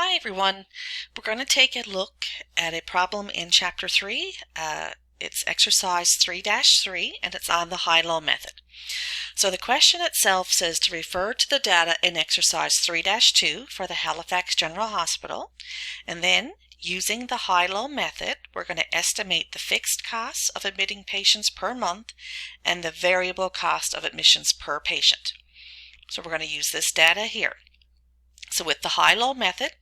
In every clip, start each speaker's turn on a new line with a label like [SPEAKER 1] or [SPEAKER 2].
[SPEAKER 1] Hi everyone. We're going to take a look at a problem in Chapter 3. It's exercise 3-3 and it's on the HighLow method. So the question itself says to refer to the data in exercise 3-2 for the Halifax General Hospital, and then using the HighLow method we're going to estimate the fixed costs of admitting patients per month and the variable cost of admissions per patient. So we're going to use this data here. So with the HighLow method,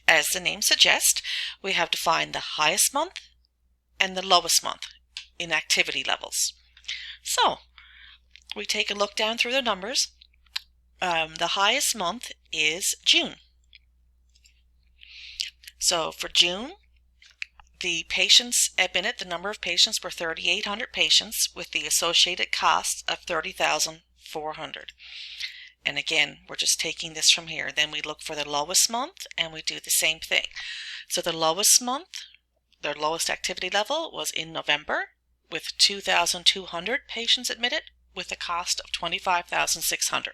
[SPEAKER 1] as the name suggests, we have to find the highest month and the lowest month in activity levels. So we take a look down through the numbers. The highest month is June. So for June, the patients admitted, the number of patients were 3,800 patients with the associated costs of $30,400. And again, we're just taking this from here. Then we look for the lowest month and we do the same thing. So the lowest month, their lowest activity level was in November with 2,200 patients admitted with a cost of $25,600.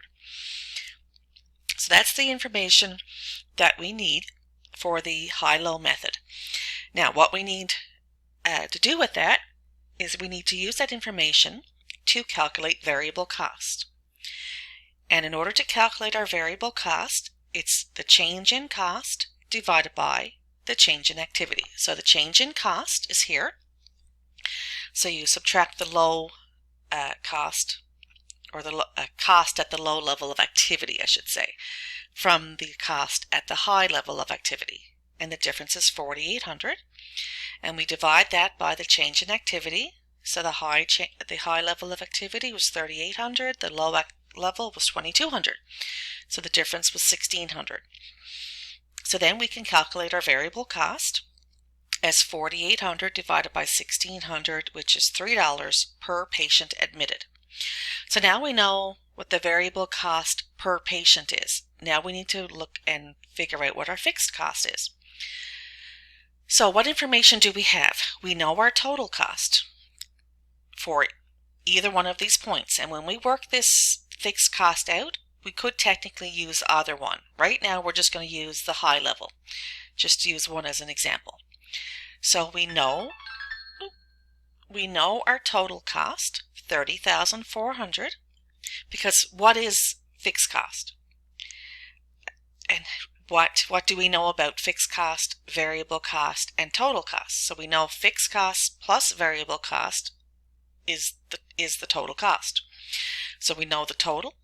[SPEAKER 1] So that's the information that we need for the HighLow method. Now what we need to do with that is we need to use that information to calculate variable cost. And in order to calculate our variable cost, it's the change in cost divided by the change in activity. So the change in cost is here. So you subtract the low cost, or the cost at the low level of activity, I should say, from the cost at the high level of activity. And the difference is 4,800. And we divide that by the change in activity. So the high level of activity was 3,800. The low level was 2,200. So the difference was 1,600. So then we can calculate our variable cost as 4,800 divided by 1,600, which is $3 per patient admitted. So now we know what the variable cost per patient is. Now we need to look and figure out what our fixed cost is. So what information do we have? We know our total cost for either one of these points. And when we work this fixed cost out, we could technically use either one. Right now we're just going to use the high level, just to use one as an example. So we know our total cost, 30,400, because what is fixed cost? And what do we know about fixed cost, variable cost, and total cost? So we know fixed cost plus variable cost is the total cost. So we know the total.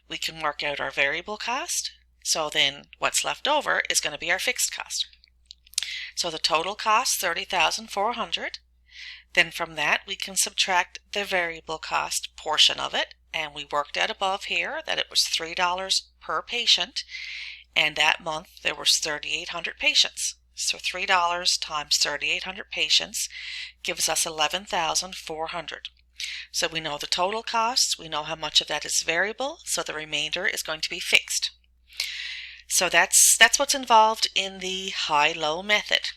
[SPEAKER 1] We can work out our variable cost. So then what's left over is going to be our fixed cost. So the total cost, 30,400. Then from that we can subtract the variable cost portion of it. And we worked out above here that it was $3 per patient. And that month there was 3,800 patients. So $3 times 3,800 patients gives us 11,400. So we know the total costs, we know how much of that is variable, so the remainder is going to be fixed. So that's what's involved in the HighLow method.